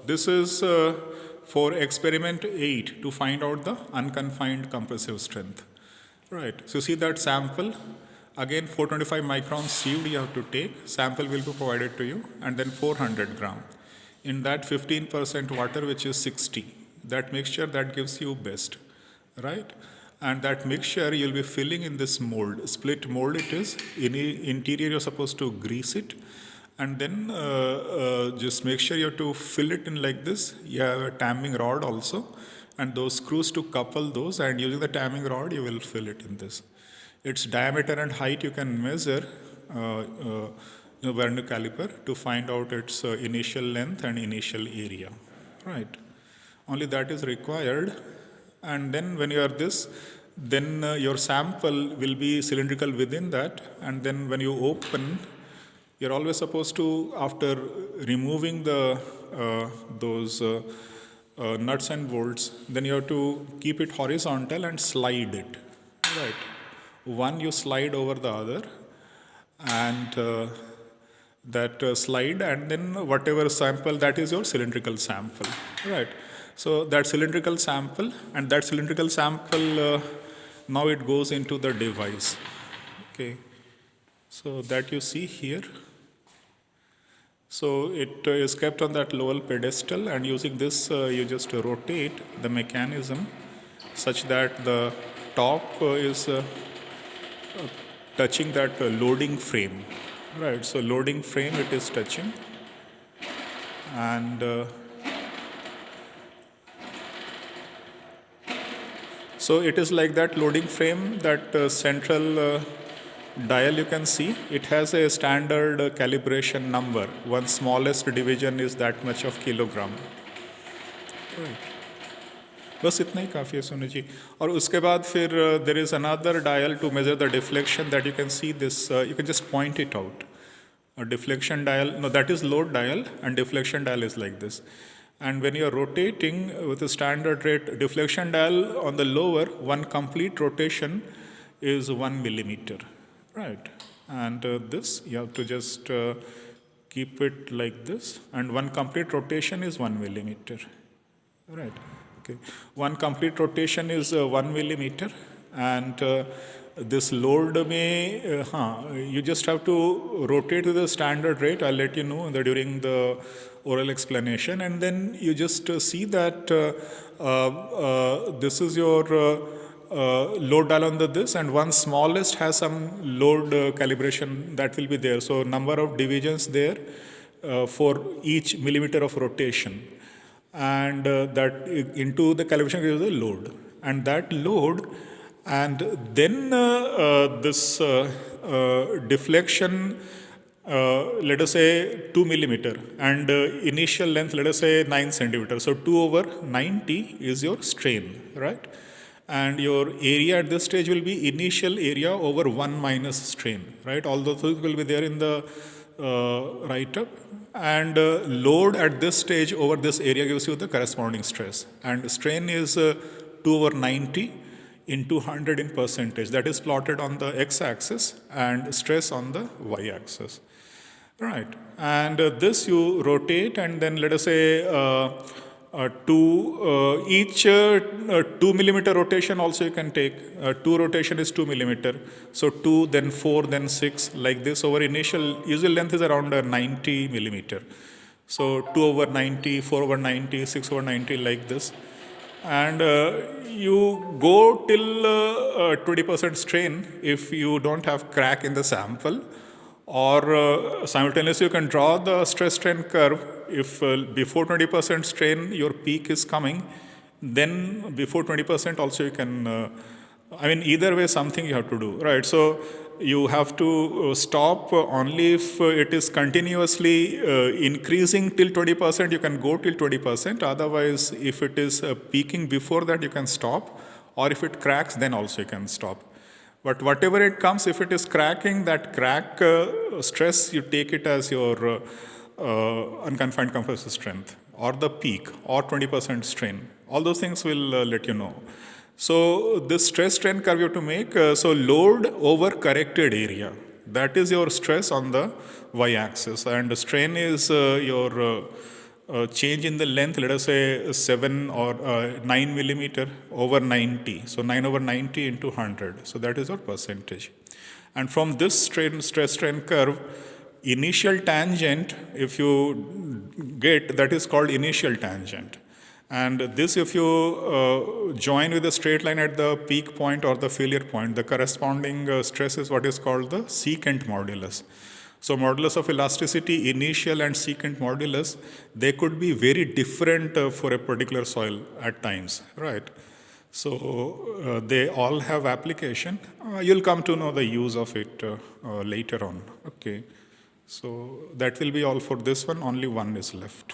this is for experiment 8 to find out the unconfined compressive strength. Right, so see that sample, again 425 microns sieved you have to take, sample will be provided to you, and then 400 gram. In that 15% water, which is 60, that mixture that gives you best, right? And that mixture you'll be filling in this mold, split mold it is, in interior you're supposed to grease it, and then just make sure you have to fill it in like this. You have a tamming rod also, and those screws to couple those, and using the tamming rod you will fill it in this. Its diameter and height you can measure vernier caliper to find out its initial length and initial area, right? Only that is required. And then when you are this, then your sample will be cylindrical within that, and then when you open, you're always supposed to, after removing the those nuts and bolts, then you have to keep it horizontal and slide it, right? One you slide over the other, and that slide, and then whatever sample, that is your cylindrical sample, right? So that cylindrical sample, and that cylindrical sample, now it goes into the device, okay? So that you see here. So it is kept on that lower pedestal, and using this you just rotate the mechanism such that the top is touching that loading frame, right? So loading frame it is touching, and so it is like that loading frame, that central dial you can see, it has a standard calibration number. One smallest division is that much of kilogram. Right. बस इतना ही काफ़ी है सोनू जी. और उसके बाद फिर there is another dial to measure the deflection, that you can see this, you can just point it out. A deflection dial, no, that is load dial, and deflection dial is like this. And when you are rotating with a standard rate, deflection dial on the lower, one complete rotation is 1 millimeter, right? And this, you have to just keep it like this, and one complete rotation is 1 millimeter, right? Okay. One complete rotation is 1 millimeter, and this load may, you just have to rotate to the standard rate. I'll let you know during the oral explanation, and then you just see that this is your load dial under this, and one smallest has some load calibration that will be there. So number of divisions there for each millimeter of rotation, and that into the calibration gives the load, and that load, and then this deflection, let us say 2 millimeter, and initial length, let us say 9 centimeter. So 2 over 90 is your strain, right? And your area at this stage will be initial area over 1 minus strain, right? All those things will be there in the write-up. And load at this stage over this area gives you the corresponding stress. And strain is 2 over 90 into 100 in percentage. That is plotted on the x-axis, and stress on the y-axis. Right. And this you rotate, and then let us say each 2 millimeter rotation also you can take. 2 rotation is 2 millimeter. So 2, then 4, then 6, like this. Over initial, usual length is around 90 millimeter. So 2 over 90, 4 over 90, 6 over 90, like this. And you go till 20% strain if you don't have crack in the sample, or simultaneously you can draw the stress strain curve. If before 20% strain your peak is coming, then before 20% also you can, either way something you have to do, right? So you have to stop only if it is continuously increasing till 20%, you can go till 20%. Otherwise, if it is peaking before that, you can stop, or if it cracks, then also you can stop. But whatever it comes, if it is cracking, that crack stress, you take it as your unconfined compressive strength, or the peak, or 20% strain. All those things will let you know. So this stress strain curve you have to make, so load over corrected area. That is your stress on the y-axis, and strain is your change in the length, let us say 7 or 9 millimeter over 90. So 9 over 90 into 100. So that is our percentage. And from this stress strain curve, initial tangent, if you get, that is called initial tangent. And this, if you join with a straight line at the peak point or the failure point, the corresponding stress is what is called the secant modulus. So modulus of elasticity, initial and secant modulus, they could be very different for a particular soil at times, right? So they all have application. You'll come to know the use of it later on. Okay. So that will be all for this one. Only one is left.